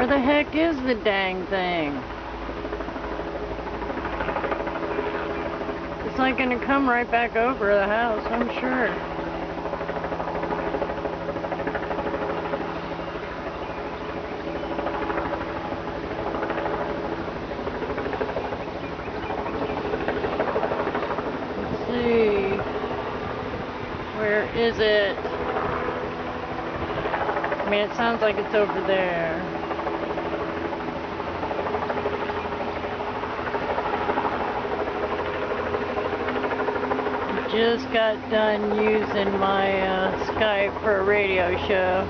Where the heck is the dang thing? It's not gonna come right back over the house, I'm sure. Let's see. Where is it? I mean, it sounds like it's over there. Just got done using my Skype for a radio show.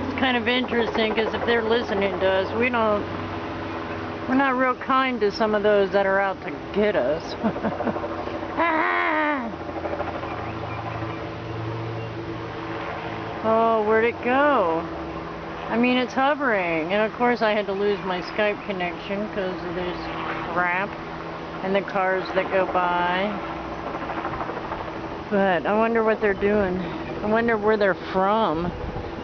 It's kind of interesting because if they're listening to us, we're not real kind to some of those that are out to get us. Ah! Oh, where'd it go? I mean, it's hovering, and of course I had to lose my Skype connection because of this crap and the cars that go by. But I wonder what they're doing. I wonder where they're from.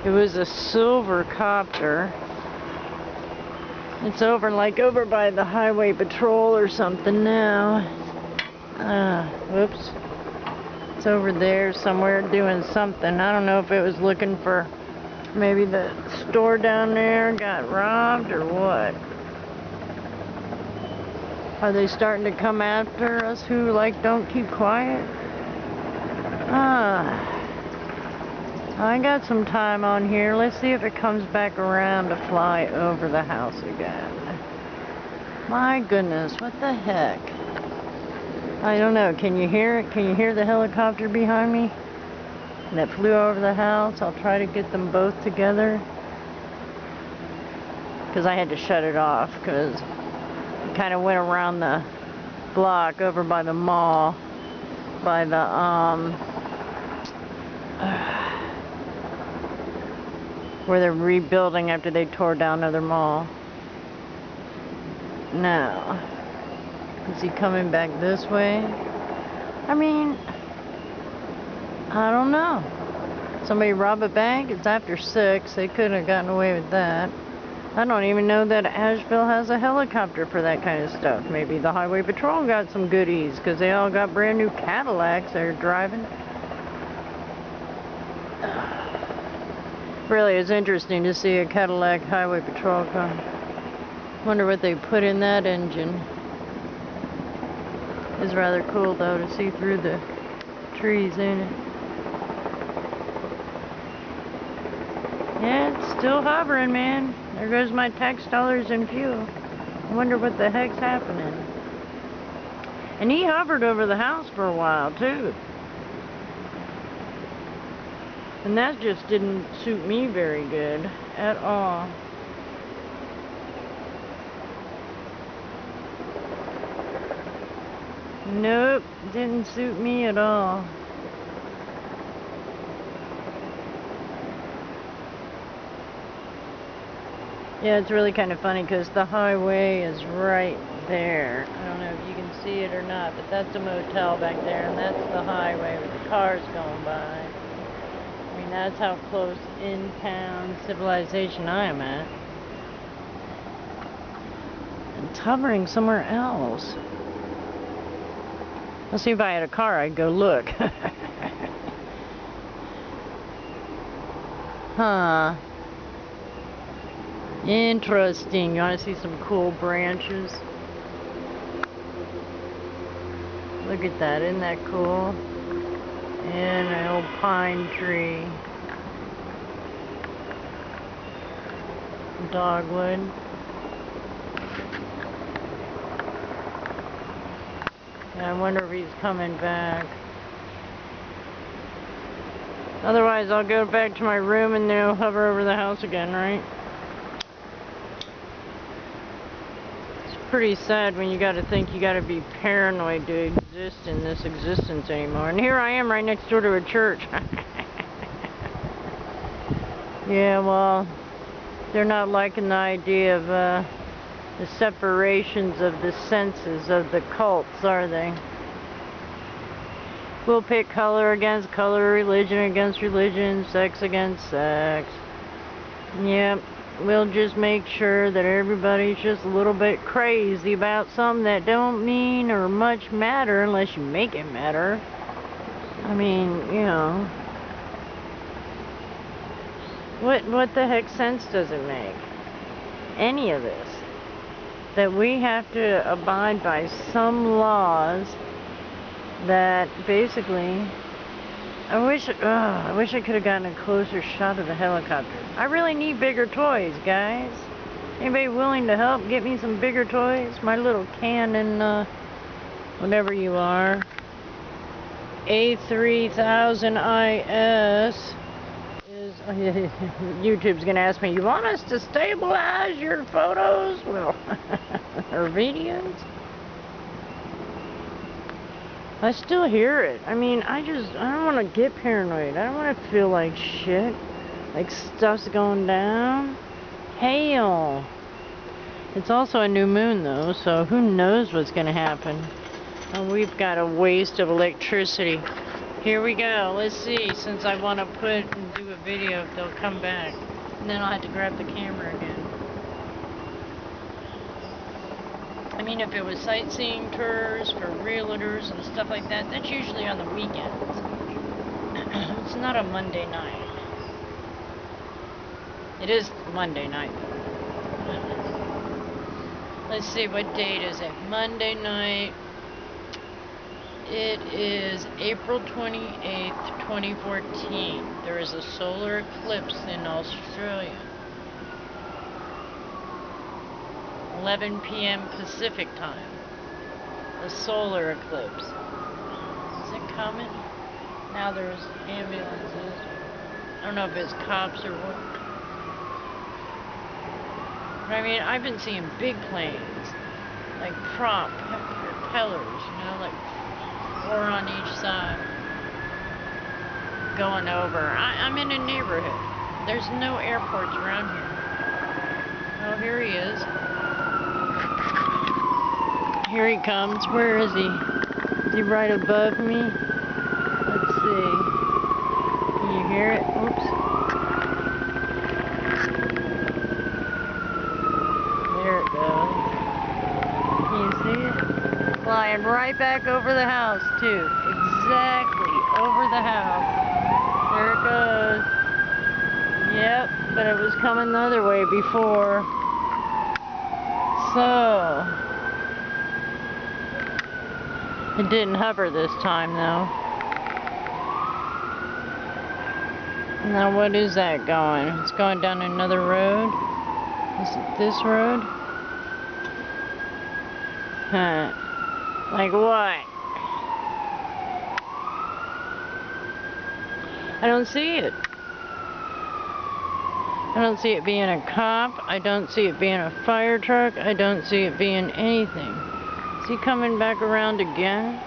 It was a silver copter. It's over by the highway patrol or something now. Whoops. It's over there somewhere doing something. I don't know if it was looking for maybe the store down there got robbed or what. Are they starting to come after us who don't keep quiet? I got some time on here. Let's see if it comes back around to fly over the house again. My goodness, what the heck? I don't know. Can you hear it? Can you hear the helicopter behind me that flew over the house? I'll try to get them both together. Because I had to shut it off because it kind of went around the block over by the mall. By the, where they're rebuilding after they tore down another mall. Now, is he coming back this way? I mean, I don't know. Somebody rob a bank? It's after 6. They couldn't have gotten away with that. I don't even know that Asheville has a helicopter for that kind of stuff. Maybe the highway patrol got some goodies because they all got brand new Cadillacs they're driving. Really, it's interesting to see a Cadillac highway patrol car. Wonder what they put in that engine. It's rather cool though to see through the trees, ain't it? Yeah, it's still hovering, man. There goes my tax dollars and fuel. I wonder what the heck's happening. And he hovered over the house for a while too. And that just didn't suit me very good at all. Nope, didn't suit me at all. Yeah, it's really kind of funny because the highway is right there. I don't know if you can see it or not, but that's a motel back there, and that's the highway with the cars going by. I mean, that's how close in town civilization I am at. And it's hovering somewhere else. Let's see if I had a car, I'd go look. Huh. Interesting. You want to see some cool branches? Look at that. Isn't that cool? And an old pine tree. Dogwood. And I wonder if he's coming back. Otherwise, I'll go back to my room and they'll hover over the house again, right? It's pretty sad when you gotta think you gotta be paranoid to exist in this existence anymore. And here I am right next door to a church. Yeah, well, they're not liking the idea of the separations of the senses of the cults, are they? We'll pick color against color, religion against religion, sex against sex. Yep, we'll just make sure that everybody's just a little bit crazy about something that don't mean or much matter unless you make it matter. I mean, you know, what the heck sense does it make? Any of this? That we have to abide by some laws that basically, I wish I could have gotten a closer shot of the helicopter. I really need bigger toys, guys. Anybody willing to help get me some bigger toys? My little Canon, whatever you are, A3000IS is, YouTube's gonna ask me, you want us to stabilize your photos? Well, or videos? I still hear it. I mean, I don't want to get paranoid. I don't want to feel like shit. Like stuff's going down. Hail. It's also a new moon though, so who knows what's going to happen. And we've got a waste of electricity. Here we go. Let's see, since I want to put and do a video, if they'll come back. And then I'll have to grab the camera again. I mean, if it was sightseeing tours for realtors and stuff like that, that's usually on the weekends. It's not a Monday night. It is Monday night, though. Let's see, what date is it? Monday night. It is April 28th, 2014. There is a solar eclipse in Australia. 11 p.m. Pacific time. The solar eclipse. Is it coming? Now there's ambulances. I don't know if it's cops or what. But I mean, I've been seeing big planes. Like propellers, you know, like 4 on each side. Going over. I'm in a neighborhood. There's no airports around here. Oh, here he is. Here he comes. Where is he? Is he right above me? Let's see. Can you hear it? Oops. There it goes. Can you see it? Flying right back over the house, too. Exactly over the house. There it goes. Yep, but it was coming the other way before. So... it didn't hover this time, though. Now, what is that going? It's going down another road? Is it this road? Huh. Like what? I don't see it. I don't see it being a cop. I don't see it being a fire truck. I don't see it being anything. Is he coming back around again?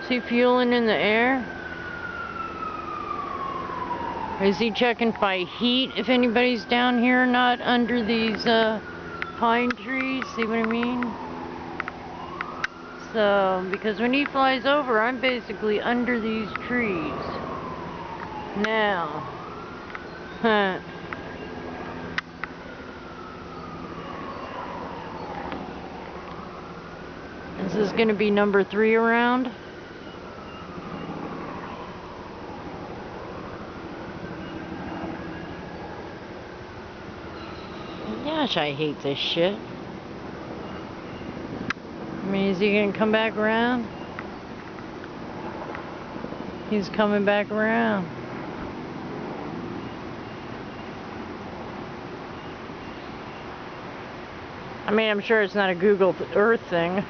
Is he fueling in the air? Or is he checking by heat if anybody's down here not under these pine trees? See what I mean? So, because when he flies over, I'm basically under these trees. Now. Huh. Is this going to be number 3 around? Gosh, I hate this shit. I mean, is he going to come back around? He's coming back around. I mean, I'm sure it's not a Google Earth thing.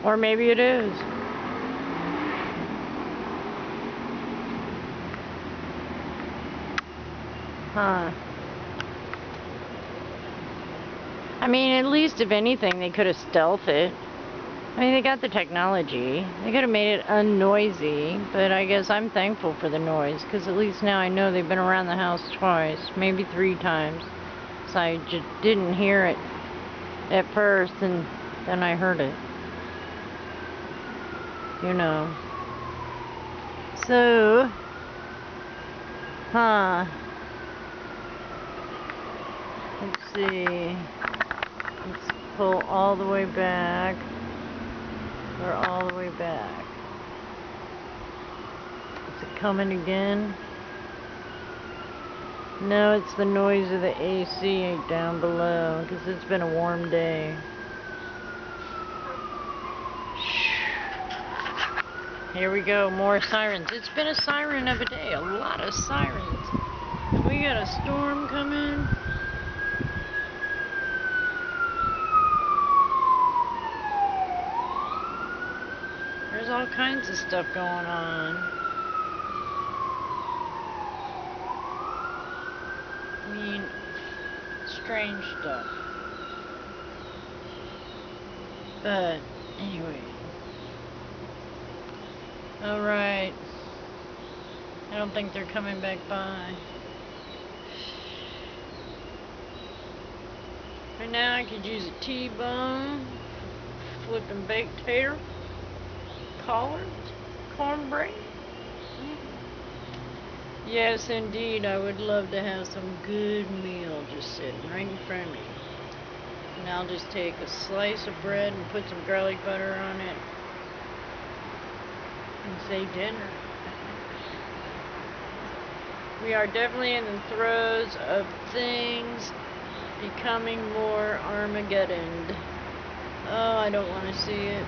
Or maybe it is. Huh. I mean, at least if anything, they could have stealthed it. I mean, they got the technology. They could have made it unnoisy, but I guess I'm thankful for the noise, because at least now I know they've been around the house twice, maybe 3 times. So I just didn't hear it at first, and then I heard it. You know. So, Huh. Let's see. Let's pull all the way back. We're all the way back. Is it coming again? No, it's the noise of the AC down below because it's been a warm day. Here we go, more sirens. It's been a siren of a day, a lot of sirens. We got a storm coming. There's all kinds of stuff going on. I mean, strange stuff. But, anyway. Alright. I don't think they're coming back by. Right now I could use a T-bone, flipping baked tater, collards, cornbread. Yes, indeed, I would love to have some good meal just sitting right in front of me. And I'll just take a slice of bread and put some garlic butter on it and say dinner. We are definitely in the throes of things becoming more Armageddon. Oh, I don't want to see it.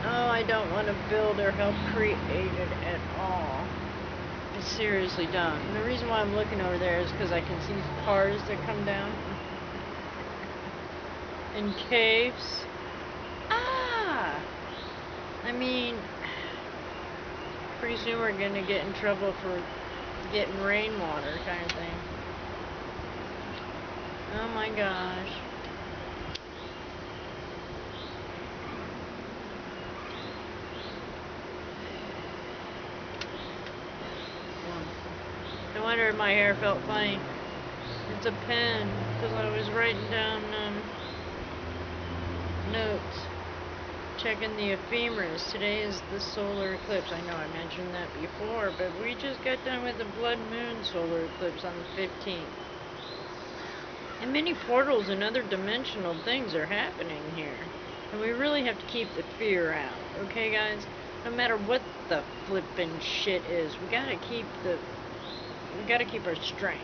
Oh, I don't want to build or help create it at all. I seriously don't. And the reason why I'm looking over there is because I can see cars that come down. In caves. Ah! I mean, pretty soon we're gonna get in trouble for getting rainwater kind of thing. Oh my gosh. I wonder if my hair felt funny. It's a pen, because I was writing down notes. Checking the ephemeris. Today is the solar eclipse. I know I mentioned that before, but we just got done with the blood moon solar eclipse on the 15th. And many portals and other dimensional things are happening here. And we really have to keep the fear out. Okay, guys? No matter what the flippin' shit is, we gotta keep our strength.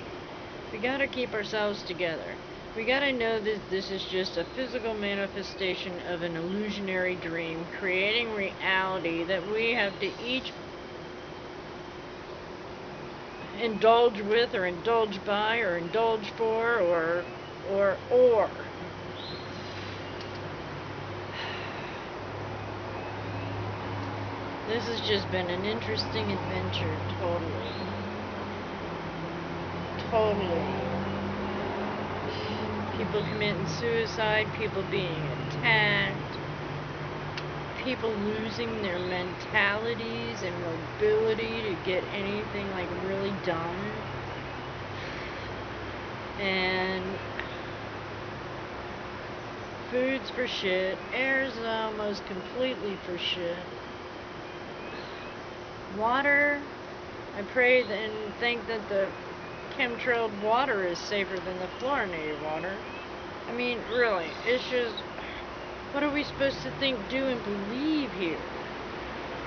We gotta keep ourselves together. We gotta know that this is just a physical manifestation of an illusionary dream, creating reality that we have to each indulge with, or indulge by, or indulge for, or. This has just been an interesting adventure, totally. People committing suicide, people being attacked, people losing their mentalities and mobility to get anything like really done. And food's for shit, air's almost completely for shit. Water, I pray and think that the chemtrailed water is safer than the fluorinated water. I mean, really, it's just, what are we supposed to think, do, and believe here?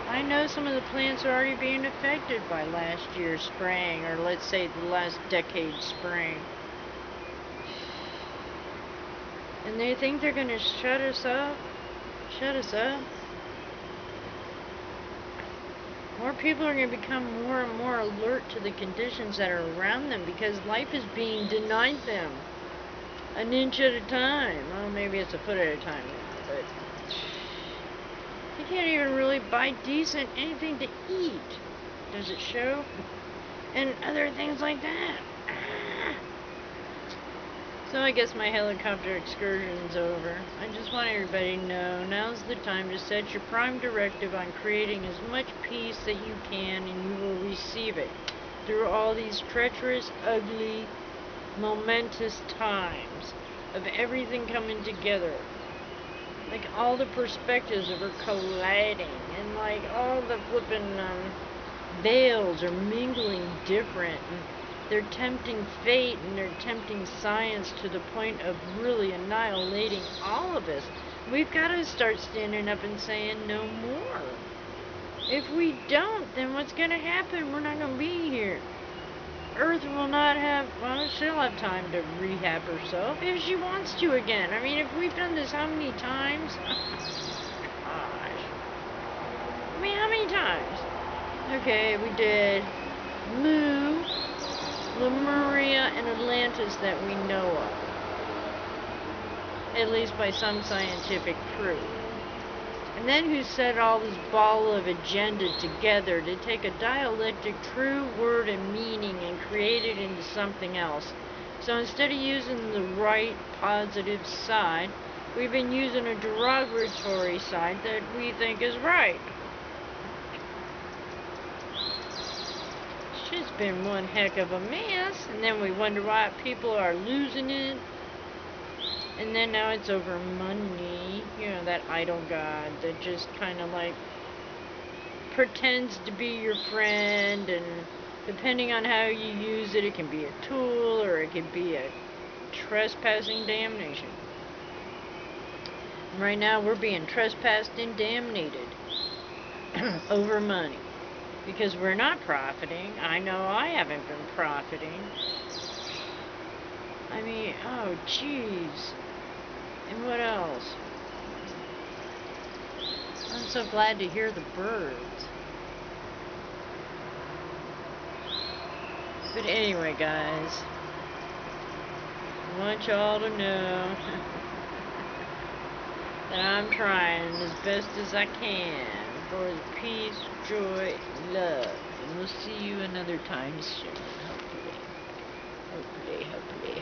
I know some of the plants are already being affected by last year's spraying, or let's say the last decade's spraying. And they think they're gonna shut us up? Shut us up? More people are going to become more and more alert to the conditions that are around them because life is being denied them an inch at a time. Well, maybe it's a foot at a time now, but you can't even really buy decent anything to eat. Does it show? And other things like that. So I guess my helicopter excursion's over. I just want everybody to know now's the time to set your prime directive on creating as much peace that you can, and you will receive it through all these treacherous, ugly, momentous times of everything coming together. Like all the perspectives are colliding, and like all the flippin' veils are mingling different. They're tempting fate and they're tempting science to the point of really annihilating all of us. We've got to start standing up and saying no more. If we don't, then what's going to happen? We're not going to be here. Earth will not have, well, she'll have time to rehab herself if she wants to again. I mean, if we've done this how many times? Gosh. I mean, how many times? Okay, we did Mu, Lemuria, and Atlantis that we know of. At least by some scientific proof. And then who set all this ball of agenda together to take a dialectic true word and meaning and create it into something else. So instead of using the right positive side, we've been using a derogatory side that we think is right. It's just been one heck of a mess, and then we wonder why people are losing it. And then now it's over money, you know, that idol god that just kind of like pretends to be your friend, and depending on how you use it, it can be a tool or it can be a trespassing damnation. And right now we're being trespassed and damnated over money because we're not profiting. I know I haven't been profiting. I mean, oh jeez. And what else? I'm so glad to hear the birds. But anyway, guys, I want y'all to know that I'm trying as best as I can for the peace, joy, and love. And we'll see you another time soon, hopefully. Hopefully.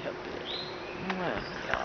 Mwah, y'all.